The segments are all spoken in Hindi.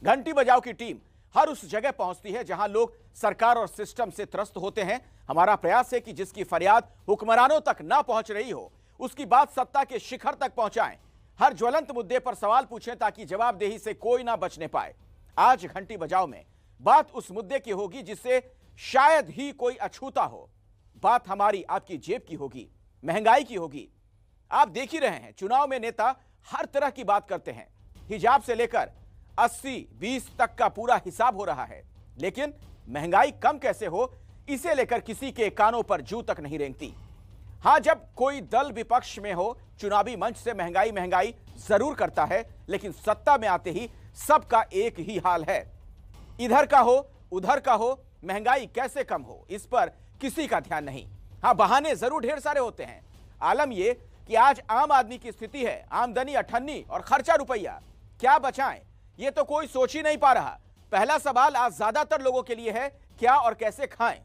घंटी बजाओ की टीम हर उस जगह पहुंचती है जहां लोग सरकार और सिस्टम से त्रस्त होते हैं। हमारा प्रयास है कि जिसकी फरियाद हुक्मरानों तक ना पहुंच रही हो उसकी बात सत्ता के शिखर तक पहुंचाएं। हर ज्वलंत मुद्दे पर सवाल पूछें ताकि जवाबदेही से कोई ना बचने पाए। आज घंटी बजाओ में बात उस मुद्दे की होगी जिससे शायद ही कोई अछूता हो। बात हमारी आपकी जेब की होगी, महंगाई की होगी। आप देख ही रहे हैं चुनाव में नेता हर तरह की बात करते हैं। हिजाब से लेकर 80-20 तक का पूरा हिसाब हो रहा है, लेकिन महंगाई कम कैसे हो इसे लेकर किसी के कानों पर जू तक नहीं रेंगती। हां, जब कोई दल विपक्ष में हो चुनावी मंच से महंगाई महंगाई जरूर करता है, लेकिन सत्ता में आते ही सबका एक ही हाल है। इधर का हो उधर का हो, महंगाई कैसे कम हो इस पर किसी का ध्यान नहीं। हां, बहाने जरूर ढेर सारे होते हैं। आलम यह कि आज आम आदमी की स्थिति है आमदनी अठन्नी और खर्चा रुपया। क्या बचाएं ये तो कोई सोच ही नहीं पा रहा। पहला सवाल आज ज्यादातर लोगों के लिए है, क्या और कैसे खाएं।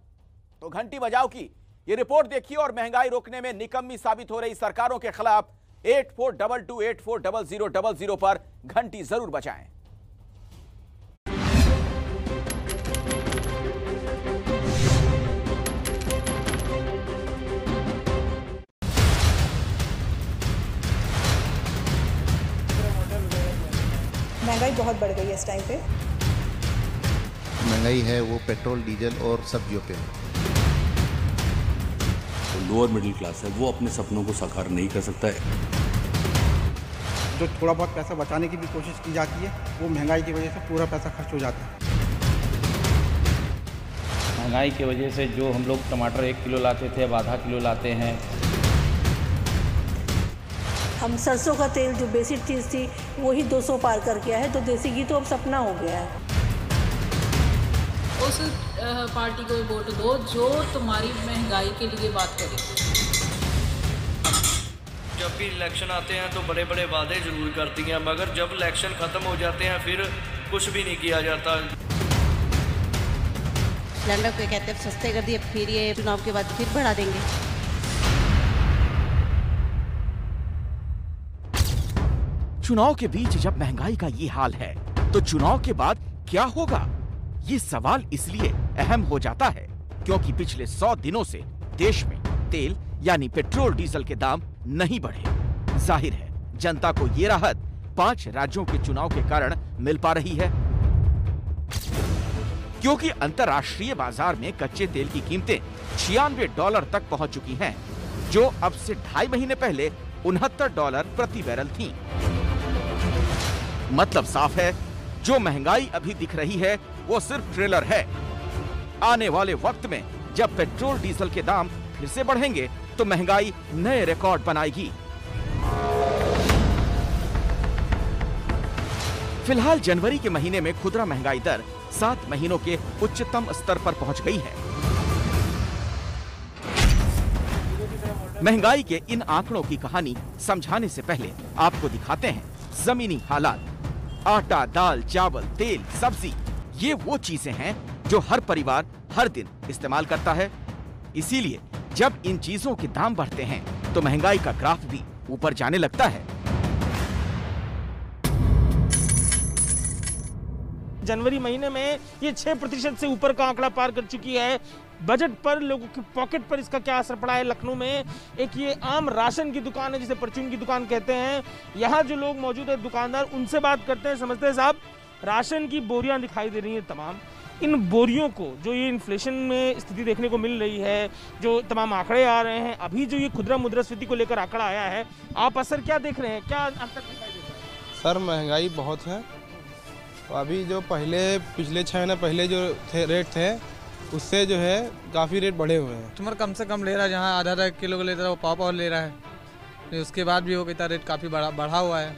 तो घंटी बजाओ की ये रिपोर्ट देखिए और महंगाई रोकने में निकम्मी साबित हो रही सरकारों के खिलाफ 8422840000 पर घंटी जरूर बजाएं। महंगाई बहुत बढ़ गई है इस टाइम पे। महंगाई है वो पेट्रोल डीजल और सब्जियों पे। तो लोअर मिडिल क्लास है वो अपने सपनों को साकार नहीं कर सकता है। जो थोड़ा बहुत पैसा बचाने की भी कोशिश की जाती है वो महंगाई की वजह से पूरा पैसा खर्च हो जाता है। महंगाई की वजह से जो हम लोग टमाटर 1 किलो लाते थे अब आधा किलो लाते हैं। हम सरसों का तेल जो बेसिक चीज़ थी वही 200 पार कर गया है, तो देसी घी तो अब सपना हो गया है। उस पार्टी को वोट दो जो तुम्हारी महंगाई के लिए बात करे। जब भी इलेक्शन आते हैं तो बड़े बड़े वादे जरूर करती हैं, मगर जब इलेक्शन ख़त्म हो जाते हैं फिर कुछ भी नहीं किया जाता। सिलेंडर को कहते हैं सस्ते कर दिए, फिर ये चुनाव के बाद फिर बढ़ा देंगे। चुनाव के बीच जब महंगाई का ये हाल है तो चुनाव के बाद क्या होगा, ये सवाल इसलिए अहम हो जाता है क्योंकि पिछले 100 दिनों से देश में तेल यानी पेट्रोल डीजल के दाम नहीं बढ़े। जाहिर है जनता को ये राहत 5 राज्यों के चुनाव के कारण मिल पा रही है, क्योंकि अंतर्राष्ट्रीय बाजार में कच्चे तेल की कीमतें $96 तक पहुंच चुकी हैं, जो अब से 2.5 महीने पहले $69 प्रति बैरल थी। मतलब साफ है, जो महंगाई अभी दिख रही है वो सिर्फ ट्रेलर है। आने वाले वक्त में जब पेट्रोल डीजल के दाम फिर से बढ़ेंगे तो महंगाई नए रिकॉर्ड बनाएगी। फिलहाल जनवरी के महीने में खुदरा महंगाई दर 7 महीनों के उच्चतम स्तर पर पहुंच गई है। महंगाई के इन आंकड़ों की कहानी समझाने से पहले आपको दिखाते हैं जमीनी हालात। आटा, दाल, चावल, तेल, सब्जी, ये वो चीजें हैं जो हर परिवार हर दिन इस्तेमाल करता है। इसीलिए जब इन चीजों के दाम बढ़ते हैं तो महंगाई का ग्राफ भी ऊपर जाने लगता है। जनवरी महीने में ये 6% से ऊपर का आंकड़ा पार कर चुकी है। बजट पर, लोगों की पॉकेट पर इसका क्या असर पड़ा है। लखनऊ में एक ये आम राशन की दुकान है जिसे परचून की दुकान कहते हैं। यहाँ जो लोग मौजूद है दुकानदार, उनसे बात करते हैं। समझते हैं साहब, राशन की बोरियां दिखाई दे रही हैं तमाम। इन बोरियों को जो ये इन्फ्लेशन में स्थिति देखने को मिल रही है, जो तमाम आंकड़े आ रहे हैं, अभी जो ये खुदरा मुद्रास्फीति को लेकर आंकड़ा आया है, आप असर क्या देख रहे हैं, क्या अब तक दिखाई देता है? सर महंगाई बहुत है। अभी जो पिछले 6 महीने पहले जो रेट थे उससे जो है काफ़ी रेट बढ़े हुए हैं। कस्टमर कम से कम ले रहा है, जहाँ आधा किलो का लेता है वो पाव ले रहा है। तो उसके बाद भी वो कहता रेट काफ़ी बढ़ा हुआ है।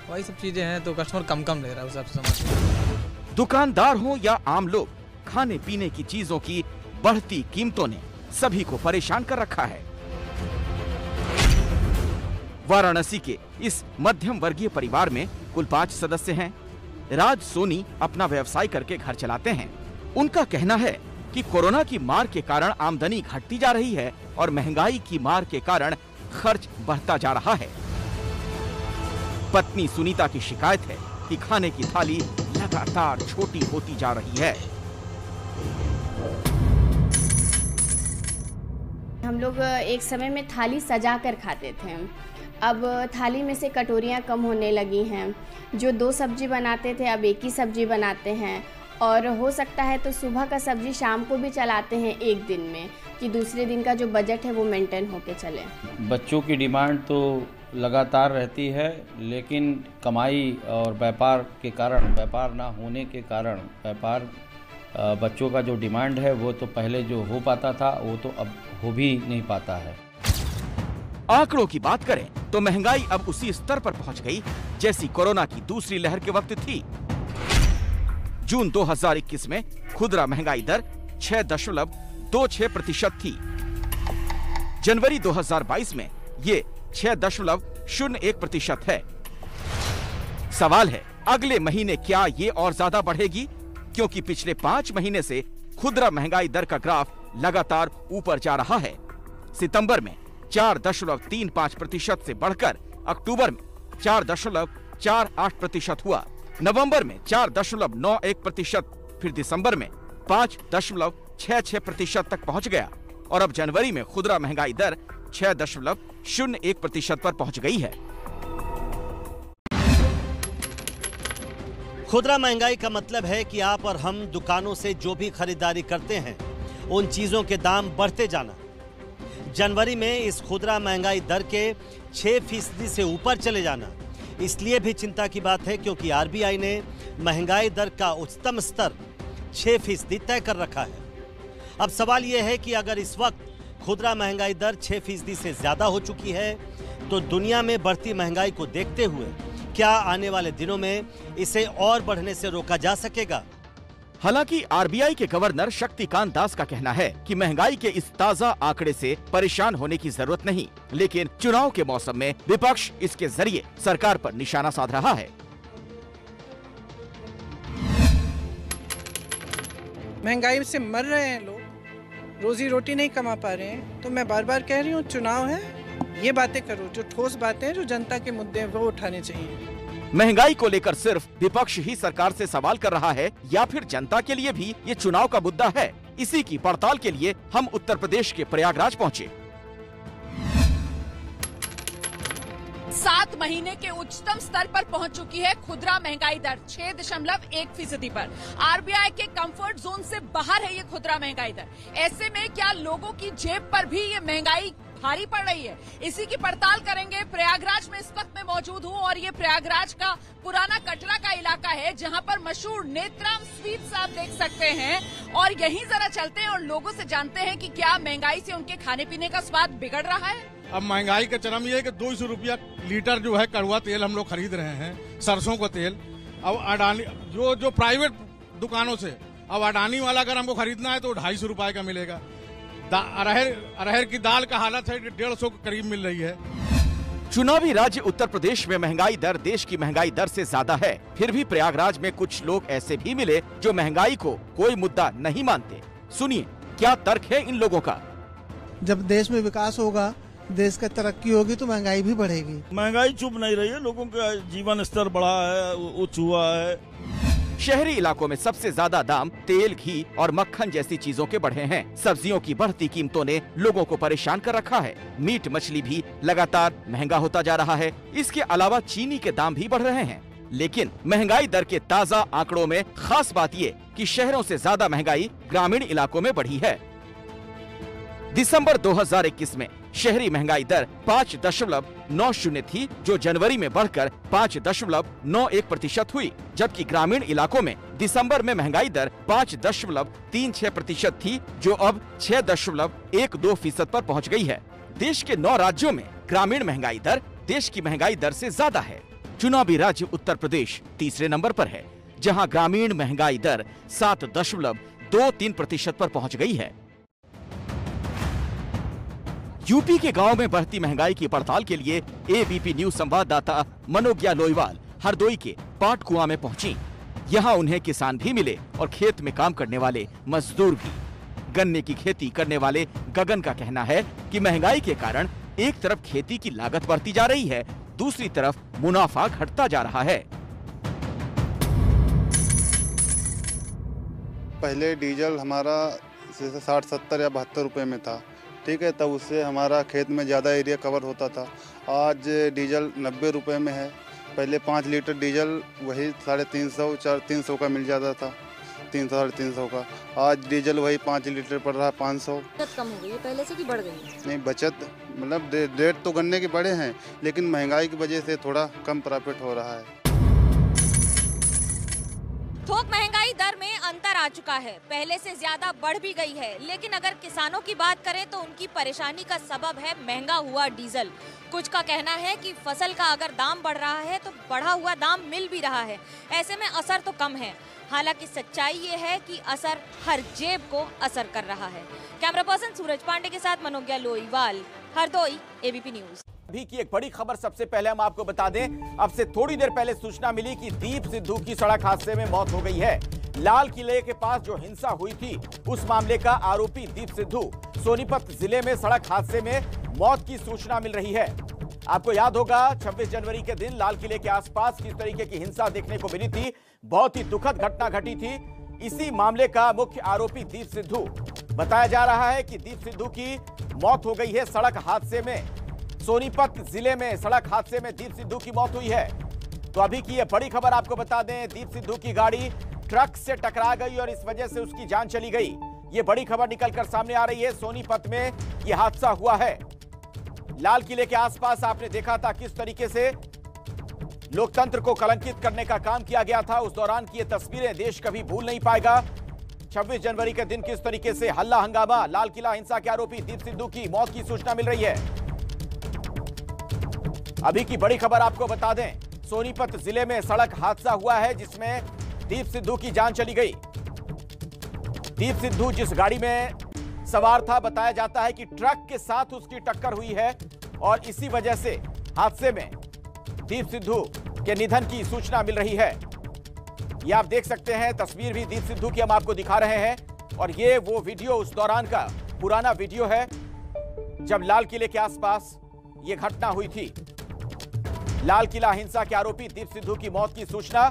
वही सब चीज़ें हैं तो कस्टमर कम ले रहा है उस हिसाब से। दुकानदार हो या आम लोग, खाने पीने की चीजों की बढ़ती कीमतों ने सभी को परेशान कर रखा है। वाराणसी के इस मध्यम वर्गीय परिवार में कुल 5 सदस्य हैं। राज सोनी अपना व्यवसाय करके घर चलाते हैं। उनका कहना है कि कोरोना की मार के कारण आमदनी घटती जा रही है और महंगाई की मार के कारण खर्च बढ़ता जा रहा है। पत्नी सुनीता की शिकायत है कि खाने की थाली लगातार छोटी होती जा रही है। हम लोग एक समय में थाली सजा कर खाते थे, अब थाली में से कटोरियाँ कम होने लगी हैं। जो 2 सब्जी बनाते थे अब 1 ही सब्जी बनाते हैं, और हो सकता है तो सुबह का सब्जी शाम को भी चलाते हैं एक दिन में, कि दूसरे दिन का जो बजट है वो मेंटेन होके चले। बच्चों की डिमांड तो लगातार रहती है, लेकिन कमाई और व्यापार के कारण, व्यापार ना होने के कारण, बच्चों का जो डिमांड है वो तो पहले जो हो पाता था वो तो अब हो भी नहीं पाता है। आंकड़ों की बात करें तो महंगाई अब उसी स्तर पर पहुंच गई जैसी कोरोना की दूसरी लहर के वक्त थी। जून 2021 में खुदरा महंगाई दर 6.26% थी। जनवरी 2022 में ये 6.01% है। सवाल है अगले महीने क्या ये और ज्यादा बढ़ेगी, क्योंकि पिछले 5 महीने से खुदरा महंगाई दर का ग्राफ लगातार ऊपर जा रहा है। सितंबर में 4.35% से बढ़कर अक्टूबर में 4.48% हुआ, नवंबर में 4.91%, फिर दिसंबर में 5.66% तक पहुंच गया और अब जनवरी में खुदरा महंगाई दर 6.01% पर पहुंच गई है। खुदरा महंगाई का मतलब है कि आप और हम दुकानों से जो भी खरीदारी करते हैं उन चीजों के दाम बढ़ते जाना। जनवरी में इस खुदरा महंगाई दर के 6% से ऊपर चले जाना इसलिए भी चिंता की बात है क्योंकि आरबीआई ने महंगाई दर का उच्चतम स्तर 6% तय कर रखा है। अब सवाल यह है कि अगर इस वक्त खुदरा महंगाई दर 6% से ज्यादा हो चुकी है तो दुनिया में बढ़ती महंगाई को देखते हुए क्या आने वाले दिनों में इसे और बढ़ने से रोका जा सकेगा? हालांकि आरबीआई के गवर्नर शक्तिकांत दास का कहना है कि महंगाई के इस ताजा आंकड़े से परेशान होने की जरूरत नहीं, लेकिन चुनाव के मौसम में विपक्ष इसके जरिए सरकार पर निशाना साध रहा है। महंगाई से मर रहे हैं लोग, रोजी रोटी नहीं कमा पा रहे हैं, तो मैं बार बार कह रही हूँ चुनाव है, ये बातें करो, जो ठोस बातें हैं, जो जनता के मुद्दे हैं वो उठाने चाहिए। महंगाई को लेकर सिर्फ विपक्ष ही सरकार से सवाल कर रहा है या फिर जनता के लिए भी ये चुनाव का मुद्दा है? इसी की पड़ताल के लिए हम उत्तर प्रदेश के प्रयागराज पहुंचे। 7 महीने के उच्चतम स्तर पर पहुंच चुकी है खुदरा महंगाई दर 6.1% पर। आरबीआई के कंफर्ट जोन से बाहर है ये खुदरा महंगाई दर। ऐसे में क्या लोगों की जेब पर भी ये महंगाई भारी पड़ रही है? इसी की पड़ताल करेंगे। प्रयागराज में इस वक्त मैं मौजूद हूं और ये प्रयागराज का पुराना कटरा का इलाका है जहां पर मशहूर नेत्राम स्वीट्स आप देख सकते हैं, और यहीं जरा चलते हैं और लोगों से जानते हैं कि क्या महंगाई से उनके खाने पीने का स्वाद बिगड़ रहा है। अब महंगाई का चरम ये है कि 200 रुपया लीटर जो है कड़वा तेल हम लोग खरीद रहे हैं, सरसों का तेल। अब अडानी जो प्राइवेट दुकानों से, अब अडानी वाला अगर हमको खरीदना है तो 250 रुपए का मिलेगा। अरहर की दाल का हालत है 150 के करीब मिल रही है। चुनावी राज्य उत्तर प्रदेश में महंगाई दर देश की महंगाई दर से ज्यादा है, फिर भी प्रयागराज में कुछ लोग ऐसे भी मिले जो महंगाई को कोई मुद्दा नहीं मानते। सुनिए क्या तर्क है इन लोगों का। जब देश में विकास होगा, देश का तरक्की होगी तो महंगाई भी बढ़ेगी। महंगाई चुप नहीं रही है, लोगों का जीवन स्तर बढ़ा है, उच्च हुआ है। शहरी इलाकों में सबसे ज्यादा दाम तेल, घी और मक्खन जैसी चीजों के बढ़े हैं। सब्जियों की बढ़ती कीमतों ने लोगों को परेशान कर रखा है। मीट मछली भी लगातार महंगा होता जा रहा है। इसके अलावा चीनी के दाम भी बढ़ रहे हैं। लेकिन महंगाई दर के ताजा आंकड़ों में खास बात ये कि शहरों से ज्यादा महंगाई ग्रामीण इलाकों में बढ़ी है। दिसंबर 2021 में शहरी महंगाई दर 5.90 थी, जो जनवरी में बढ़कर 5.91% हुई, जबकि ग्रामीण इलाकों में दिसंबर में महंगाई दर 5.36% थी, जो अब 6.12% पर पहुंच गई है। देश के 9 राज्यों में ग्रामीण महंगाई दर देश की महंगाई दर से ज्यादा है। चुनावी राज्य उत्तर प्रदेश तीसरे नंबर पर है, जहां ग्रामीण महंगाई दर 7.23% पर पहुंच गई है। यूपी के गांव में बढ़ती महंगाई की पड़ताल के लिए एबीपी न्यूज संवाददाता मनोज्ञा लोईवाल हरदोई के पाटकुआं में पहुंची। यहां उन्हें किसान भी मिले और खेत में काम करने वाले मजदूर भी। गन्ने की खेती करने वाले गगन का कहना है कि महंगाई के कारण एक तरफ खेती की लागत बढ़ती जा रही है, दूसरी तरफ मुनाफा घटता जा रहा है। पहले डीजल हमारा जैसे 60-70 या 72 रुपये में था, ठीक है, तब उससे हमारा खेत में ज़्यादा एरिया कवर होता था। आज डीजल 90 रुपये में है। पहले 5 लीटर डीजल वही 350-400 का मिल जाता था, 300-350 का। आज डीजल वही 5 लीटर पड़ रहा है 500। बचत कम हो गई है पहले से कि बढ़ गई है? नहीं, बचत मतलब रेट तो गन्ने के बड़े हैं, लेकिन महंगाई की वजह से थोड़ा कम प्रॉफिट हो रहा है। थोक महंगाई दर में अंतर आ चुका है, पहले से ज्यादा बढ़ भी गई है। लेकिन अगर किसानों की बात करें तो उनकी परेशानी का सबब है महंगा हुआ डीजल। कुछ का कहना है कि फसल का अगर दाम बढ़ रहा है तो बढ़ा हुआ दाम मिल भी रहा है, ऐसे में असर तो कम है। हालांकि सच्चाई ये है कि असर हर जेब को असर कर रहा है। कैमरा पर्सन सूरज पांडे के साथ मनोज्ञा लोईवाल, हरदोई, एबीपी न्यूज। अभी की एक बड़ी खबर सबसे पहले हम आपको बता दें। अब से थोड़ी देर पहले सूचना मिली कि दीप सिद्धू की सड़क हादसे में मौत हो गई है। लाल किले के पास जो हिंसा हुई थी उस मामले का आरोपी दीप सिद्धू सोनीपत जिले में सड़क हादसे में मौत की सूचना मिल रही है। आपको याद होगा 26 जनवरी के दिन लाल किले के आसपास किस तरीके की हिंसा देखने को मिली थी। बहुत ही दुखद घटना घटी थी। इसी मामले का मुख्य आरोपी दीप सिद्धू बताया जा रहा है कि दीप सिद्धू की मौत हो गई है सड़क हादसे में। सोनीपत जिले में सड़क हादसे में दीप सिद्धू की मौत हुई है। तो अभी की यह बड़ी खबर आपको बता दें, दीप सिद्धू की गाड़ी ट्रक से टकरा गई और इस वजह से उसकी जान चली गई। ये बड़ी खबर निकलकर सामने आ रही है। सोनीपत में यह हादसा हुआ है। लाल किले के आसपास आपने देखा था किस तरीके से लोकतंत्र को कलंकित करने का काम किया गया था। उस दौरान की ये तस्वीरें देश कभी भूल नहीं पाएगा। 26 जनवरी के दिन किस तरीके से हल्ला हंगामा, लाल किला हिंसा के आरोपी दीप सिद्धू की मौत की सूचना मिल रही है। अभी की बड़ी खबर आपको बता दें, सोनीपत जिले में सड़क हादसा हुआ है जिसमें दीप सिद्धू की जान चली गई। दीप सिद्धू जिस गाड़ी में सवार था, बताया जाता है कि ट्रक के साथ उसकी टक्कर हुई है और इसी वजह से हादसे में दीप सिद्धू के निधन की सूचना मिल रही है। ये आप देख सकते हैं, तस्वीर भी दीप सिद्धू की हम आपको दिखा रहे हैं और ये वो वीडियो उस दौरान का पुराना वीडियो है जब लाल किले के आसपास ये घटना हुई थी। लाल किला हिंसा के आरोपी दीप सिद्धू की मौत की सूचना।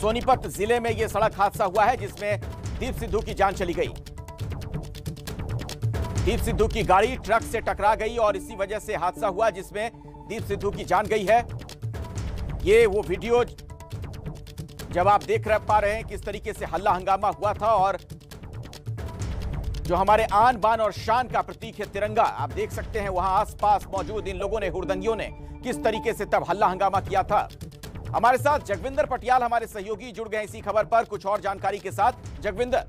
सोनीपत जिले में यह सड़क हादसा हुआ है जिसमें दीप सिद्धू की जान चली गई। दीप सिद्धू की गाड़ी ट्रक से टकरा गई और इसी वजह से हादसा हुआ जिसमें दीप सिद्धू की जान गई है। ये वो वीडियो जब आप देख पा रहे हैं किस तरीके से हल्ला हंगामा हुआ था और जो हमारे आन बान और शान का प्रतीक है तिरंगा, आप देख सकते हैं वहां आसपास मौजूद इन लोगों ने, हुड़दंगियों ने किस तरीके से तब हल्ला हंगामा किया था। हमारे साथ जगविंदर पटियाल हमारे सहयोगी जुड़ गए इसी खबर पर कुछ और जानकारी के साथ। जगविंदर,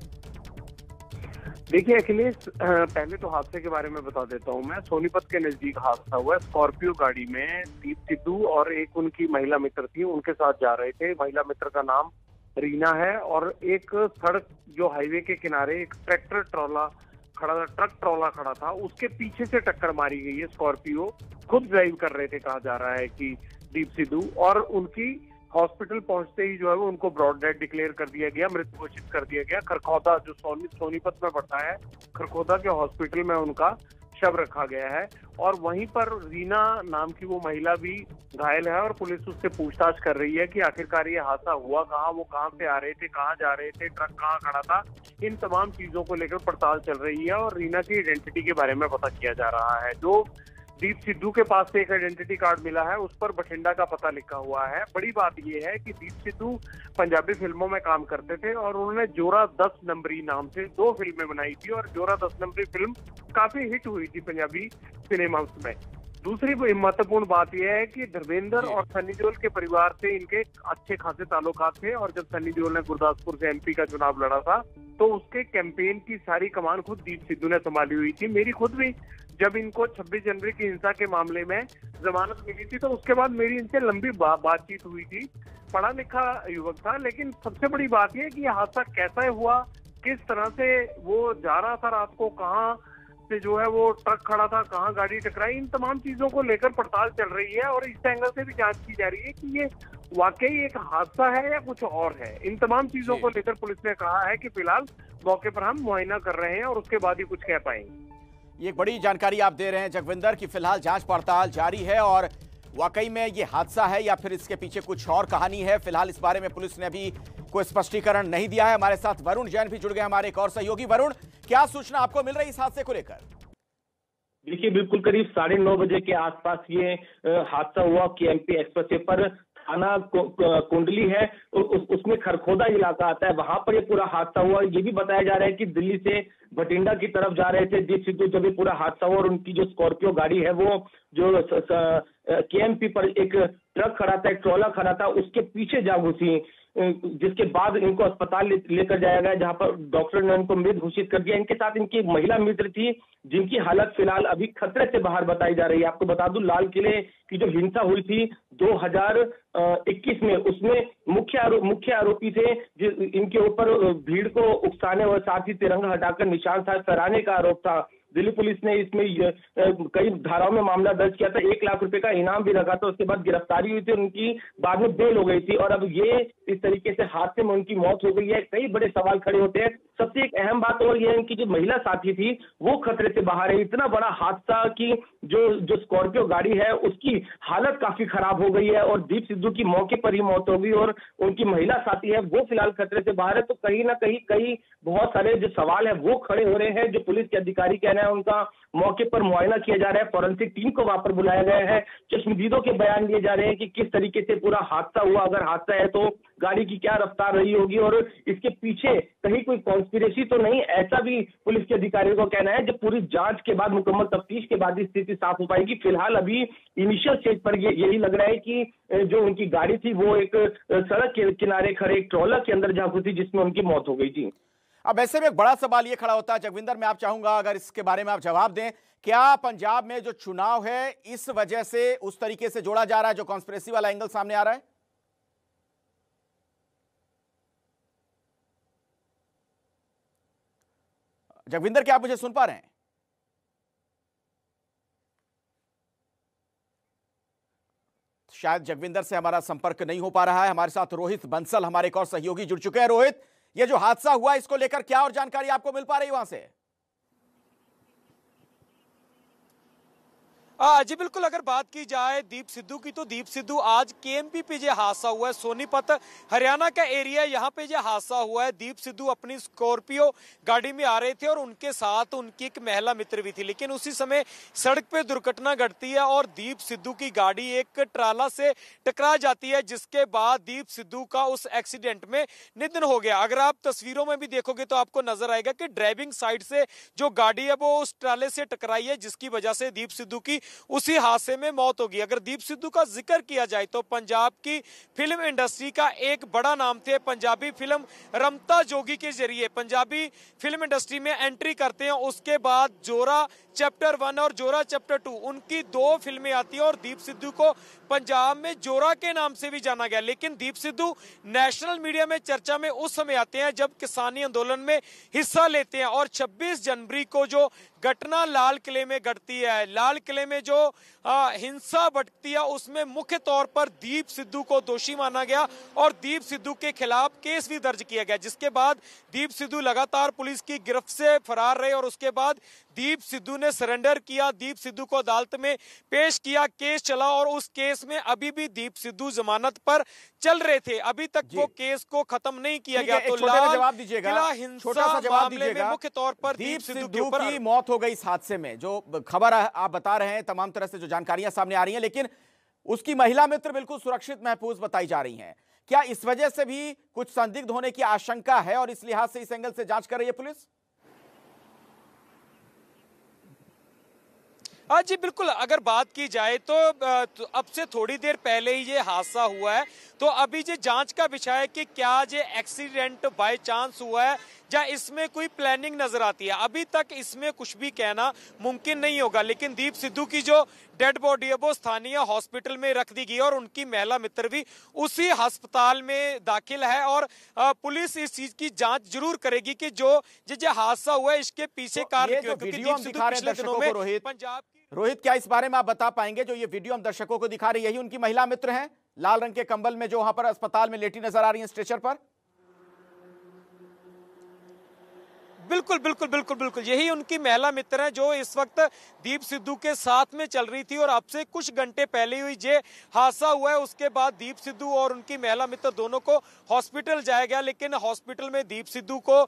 देखिए अखिलेश, पहले तो हादसे के बारे में बता देता हूं मैं। सोनीपत के नजदीक हादसा हुआ। स्कॉर्पियो गाड़ी में दीप सिद्धू और एक उनकी महिला मित्र थी, उनके साथ जा रहे थे। महिला मित्र का नाम रीना है और एक सड़क जो हाईवे के किनारे एक ट्रैक्टर ट्रॉला खड़ा था, ट्रक ट्रॉला खड़ा था, उसके पीछे से टक्कर मारी गई है। स्कॉर्पियो खुद ड्राइव कर रहे थे, कहा जा रहा है कि दीप सिद्धू, और उनकी हॉस्पिटल पहुंचते ही जो है वो उनको ब्रॉड डेड डिक्लेयर कर दिया गया, मृत घोषित कर दिया गया। खरखौदा जो सोनीपत में पड़ता है, खरखौदा के हॉस्पिटल में उनका शव रखा गया है और वहीं पर रीना नाम की वो महिला भी घायल है और पुलिस उससे पूछताछ कर रही है कि आखिरकार ये हादसा हुआ कहाँ, वो कहाँ से आ रहे थे, कहाँ जा रहे थे, ट्रक कहाँ खड़ा था। इन तमाम चीजों को लेकर पड़ताल चल रही है और रीना की आइडेंटिटी के बारे में पता किया जा रहा है। जो दीप सिद्धू के पास से एक आइडेंटिटी कार्ड मिला है, उस पर बठिंडा का पता लिखा हुआ है। बड़ी बात यह है कि दीप सिद्धू पंजाबी फिल्मों में काम करते थे और उन्होंने जोरा 10 नंबरी नाम से 2 फिल्में बनाई थी और जोरा 10 नंबरी फिल्म काफी हिट हुई थी पंजाबी सिनेमा में। दूसरी महत्वपूर्ण बात यह है कि धर्मेंद्र और सनी देओल के परिवार से इनके अच्छे खासे ताल्लुकात थे और जब सनी देओल ने गुरदासपुर से एमपी का चुनाव लड़ा था तो उसके कैंपेन की सारी कमान खुद दीप सिद्धू ने संभाली हुई थी। मेरी खुद भी जब इनको 26 जनवरी की हिंसा के मामले में जमानत मिली थी तो उसके बाद मेरी इनसे लंबी बातचीत हुई थी। पढ़ा लिखा युवक था, लेकिन सबसे बड़ी बात यह कि यह हादसा कैसा हुआ, किस तरह से वो जा रहा था रात को, कहाँ से जो है वो ट्रक खड़ा था, कहाँ गाड़ी टकराई, इन तमाम चीजों को लेकर पड़ताल चल रही है और इस एंगल से भी जांच की जा रही है कि ये वाकई एक हादसा है या कुछ और है। इन तमाम चीजों को लेकर पुलिस ने कहा है कि फिलहाल मौके पर हम मुआयना कर रहे हैं और उसके बाद ही कुछ कह पाएंगे। ये एक बड़ी जानकारी आप दे रहे हैं जगविंदर की फिलहाल जांच पड़ताल जारी है और वाकई में ये हादसा है या फिर इसके पीछे कुछ और कहानी है, फिलहाल इस बारे में पुलिस ने अभी कोई स्पष्टीकरण नहीं दिया है। हमारे साथ वरुण जैन भी जुड़ गए, हमारे एक और सहयोगी। वरुण, क्या सूचना आपको मिल रही इस हादसे को लेकर? देखिए, बिल्कुल करीब 9:30 बजे के आसपास ये हादसा हुआ। केएमपी एक्सप्रेसवे पर थाना कुंडली है, उसमें खरखोदा इलाका आता है, वहां पर ये पूरा हादसा हुआ। ये भी बताया जा रहा है कि दिल्ली से भटिंडा की तरफ जा रहे थे दीप सिद्धू, जब ये पूरा हादसा हुआ और उनकी जो स्कॉर्पियो गाड़ी है वो जो केएमपी पर एक ट्रक खड़ा था, एक ट्रॉला खड़ा था, उसके पीछे जा घुसी, जिसके बाद इनको अस्पताल लेकर जाया गया, जहां पर डॉक्टर ने उनको मृत घोषित कर दिया। इनके साथ इनकी महिला मित्र थी, जिनकी हालत फिलहाल अभी खतरे से बाहर बताई जा रही है। आपको बता दूं, लाल किले की जो हिंसा हुई थी 2021 में, उसमें मुख्य आरोपी थे, इनके ऊपर भीड़ को उकसाने और साथ ही तिरंगा हटाकर निशान साध फहराने का आरोप था। दिल्ली पुलिस ने इसमें कई धाराओं में मामला दर्ज किया था, 1 लाख रुपए का इनाम भी रखा था। उसके बाद गिरफ्तारी हुई थी, उनकी बाद में बेल हो गई थी और अब ये इस तरीके से हादसे में उनकी मौत हो गई है। कई बड़े सवाल खड़े होते हैं। सबसे एक अहम बात और ये है, इनकी जो महिला साथी थी वो खतरे से बाहर है। इतना बड़ा हादसा कि जो स्कॉर्पियो गाड़ी है उसकी हालत काफी खराब हो गई है और दीप सिद्धू की मौके पर ही मौत हो गई और उनकी महिला साथी है वो फिलहाल खतरे से बाहर है। तो कहीं ना कहीं बहुत सारे जो सवाल है वो खड़े हो रहे हैं। जो पुलिस के अधिकारी कह रहे हैं, उनका मौके पर मुआयना किया जा रहा है, फॉरेंसिक टीम को वहां पर बुलाया गया है, चश्मदीदों के बयान लिए जा रहे हैं कि किस तरीके से पूरा हादसा हुआ। अगर हादसा है तो गाड़ी की क्या रफ्तार रही होगी और इसके पीछे कहीं कोई कॉन्स्पिरेसी तो नहीं, ऐसा भी पुलिस के अधिकारियों का कहना है। जब पूरी जांच के बाद, मुकम्मल तफ्तीश के बाद स्थिति साफ हो पाएगी। फिलहाल अभी इनिशियल स्टेज पर यही लग रहा है कि जो उनकी गाड़ी थी वो एक सड़क के किनारे खड़े एक ट्रॉलर के अंदर जा घुसी, जिसमें उनकी मौत हो गई थी। अब ऐसे में एक बड़ा सवाल ये खड़ा होता है, जगविंदर, मैं आप चाहूंगा अगर इसके बारे में आप जवाब दें, क्या पंजाब में जो चुनाव है इस वजह से उस तरीके से जोड़ा जा रहा है, जो कॉन्स्पिरेसी वाला एंगल सामने आ रहा है? जगविंदर, क्या आप मुझे सुन पा रहे हैं? शायद जगविंदर से हमारा संपर्क नहीं हो पा रहा है। हमारे साथ रोहित बंसल, हमारे एक और सहयोगी, जुड़ चुके हैं। रोहित, ये जो हादसा हुआ इसको लेकर क्या और जानकारी आपको मिल पा रही है वहां से? जी बिल्कुल, अगर बात की जाए दीप सिद्धू की, तो दीप सिद्धू आज केएमपी पे जो हादसा हुआ है, सोनीपत हरियाणा का एरिया, यहाँ पे जो हादसा हुआ है, दीप सिद्धू अपनी स्कॉर्पियो गाड़ी में आ रहे थे और उनके साथ उनकी एक महिला मित्र भी थी। लेकिन उसी समय सड़क पे दुर्घटना घटती है और दीप सिद्धू की गाड़ी एक ट्राला से टकरा जाती है, जिसके बाद दीप सिद्धू का उस एक्सीडेंट में निधन हो गया। अगर आप तस्वीरों में भी देखोगे तो आपको नजर आएगा कि ड्राइविंग साइड से जो गाड़ी है वो उस ट्राले से टकराई है, जिसकी वजह से दीप सिद्धू की उसी हादसे में मौत होगी। अगर दीप सिद्धू का जिक्र किया जाए तो पंजाब की फिल्म इंडस्ट्री का एक बड़ा नाम थे। पंजाबी फिल्म रमता जोगी के जरिए पंजाबी फिल्म इंडस्ट्री में एंट्री करते हैं। उसके बाद जोरा चैप्टर 1 और जोरा चैप्टर 2, उनकी 2 फिल्में आती हैं और दीप सिद्धू को पंजाब में जोरा के नाम से भी जाना गया। लेकिन दीप सिद्धू नेशनल मीडिया में चर्चा में उस समय आते हैं जब किसानी आंदोलन में हिस्सा लेते हैं और 26 जनवरी को जो घटना लाल किले में घटती है, लाल किले में जो हिंसा भटकती है, उसमें मुख्य तौर पर दीप सिद्धू को दोषी माना गया और दीप सिद्धू के खिलाफ केस भी दर्ज किया गया, जिसके बाद दीप सिद्धू लगातार पुलिस की गिरफ्त से फरार रहे और उसके बाद दीप सिद्धू ने सरेंडर किया। दीप सिद्धू को अदालत में पेश किया, केस चला और उस केस में अभी भी दीप सिद्धू जमानत पर चल रहे थे। अभी तक वो केस को खत्म नहीं किया गया। तो जवाब दीजिएगा, छोटा सा जवाब दीजिएगा। मुख्य तौर पर दीप सिद्धू की मौत हो गई इस हादसे में, जो खबर आप बता रहे हैं, तमाम तरह से जो जानकारियां सामने आ रही हैं, लेकिन उसकी महिला मित्र बिल्कुल सुरक्षित महफूज बताई जा रही हैं। क्या इस वजह से भी कुछ संदिग्ध होने की आशंका है और इस लिहाज से इस एंगल से जांच कर रही है पुलिस? जी बिल्कुल, अगर बात की जाए तो अब से थोड़ी देर पहले ही ये हादसा हुआ है, तो अभी ये जांच का विषय है कि क्या ये एक्सीडेंट बाय चांस हुआ है या इसमें कोई प्लानिंग नजर आती है। अभी तक इसमें कुछ भी कहना मुमकिन नहीं होगा। लेकिन दीप सिद्धू की जो डेड बॉडी है वो स्थानीय हॉस्पिटल में रख दी गई और उनकी महिला मित्र भी उसी अस्पताल में दाखिल है और पुलिस इस चीज की जांच जरूर करेगी कि जो हादसा हुआ है इसके पीछे कारण क्यों, क्योंकि दीप सिद्धू पिछले दिनों में पंजाब की। रोहित, क्या इस बारे में आप बता पाएंगे, जो ये वीडियो हम दर्शकों को दिखा रही है, यही उनकी महिला मित्र हैं, लाल रंग के कंबल में, जो वहां पर अस्पताल में लेटी नजर आ रही है स्ट्रेचर पर? बिल्कुल बिल्कुल बिल्कुल बिल्कुल यही उनकी महिला मित्र हैं जो इस वक्त दीप सिद्धू के साथ में चल रही थी। और अब से कुछ घंटे पहले हुई ये हादसा हुआ है, उसके बाद दीप सिद्धू और उनकी महिला मित्र दोनों को हॉस्पिटल जाया गया, लेकिन हॉस्पिटल में दीप सिद्धू को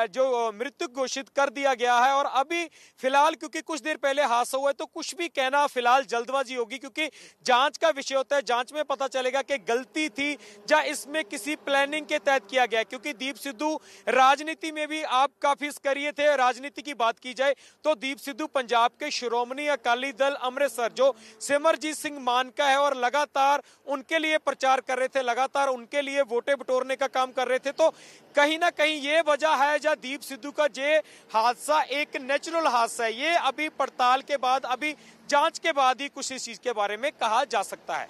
जो मृत्यु घोषित कर दिया गया है। और अभी फिलहाल क्योंकि कुछ देर पहले हादसा हुआ है तो कुछ भी कहना फिलहाल जल्दबाजी होगी, क्योंकि जांच का विषय होता है। जांच में पता चलेगा कि गलती थी या इसमें किसी प्लानिंग के तहत किया गया, क्योंकि दीप सिद्धू राजनीति में भी आप काफी सक्रिय थे। राजनीति की बात की जाए तो दीप सिद्धू पंजाब के शिरोमणि अकाली दल अमृतसर जो सिमरजीत सिंह मान का है और लगातार उनके लिए प्रचार कर रहे थे, लगातार उनके लिए वोटें बटोरने का काम कर रहे थे। तो कहीं ना कहीं ये वजह है या दीप सिद्धू का ये हादसा एक नेचुरल हादसा है, ये अभी पड़ताल के बाद, अभी जांच के बाद ही कुछ इस चीज के बारे में कहा जा सकता है।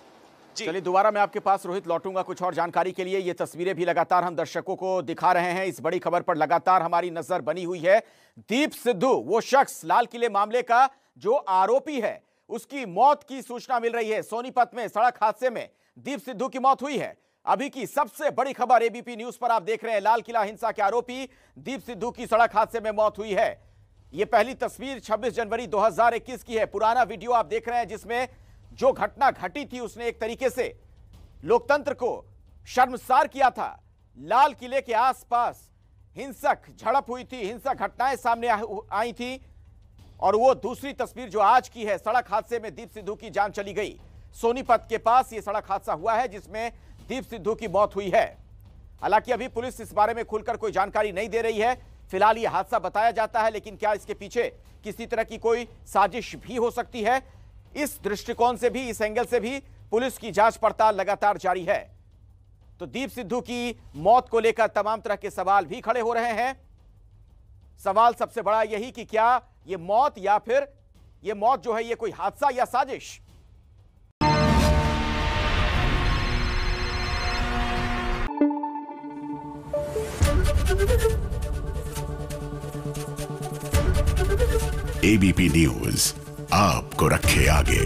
चलिए दोबारा मैं आपके पास रोहित लौटूंगा कुछ और जानकारी के लिए। ये तस्वीरें भी लगातार हम दर्शकों को दिखा रहे हैं। इस बड़ी खबर पर लगातार हमारी नजर बनी हुई है। दीप सिद्धू वो शख्स लाल किले मामले का जो आरोपी है, उसकी मौत की सूचना मिल रही है। सोनीपत में सड़क हादसे में दीप सिद्धू की मौत हुई है। अभी की सबसे बड़ी खबर एबीपी न्यूज पर आप देख रहे हैं। लाल किला हिंसा के आरोपी दीप सिद्धू की सड़क हादसे में मौत हुई है। यह पहली तस्वीर 26 जनवरी 2021 की है। पुराना वीडियो आप देख रहे हैं जिसमें जो घटना घटी थी उसने एक तरीके से लोकतंत्र को शर्मसार किया था। लाल किले के आसपास हिंसक झड़प हुई थी, हिंसक घटनाएं सामने आई थी। और वो दूसरी तस्वीर जो आज की है, सड़क हादसे में दीप सिद्धू की जान चली गई। सोनीपत के पास ये सड़क हादसा हुआ है जिसमें दीप सिद्धू की मौत हुई है। हालांकि अभी पुलिस इस बारे में खुलकर कोई जानकारी नहीं दे रही है। फिलहाल ये हादसा बताया जाता है, लेकिन क्या इसके पीछे किसी तरह की कोई साजिश भी हो सकती है, इस दृष्टिकोण से भी, इस एंगल से भी पुलिस की जांच पड़ताल लगातार जारी है। तो दीप सिद्धू की मौत को लेकर तमाम तरह के सवाल भी खड़े हो रहे हैं। सवाल सबसे बड़ा यही कि क्या ये मौत या फिर ये मौत जो है ये कोई हादसा या साजिश। एबीपी न्यूज आपको रखे आगे।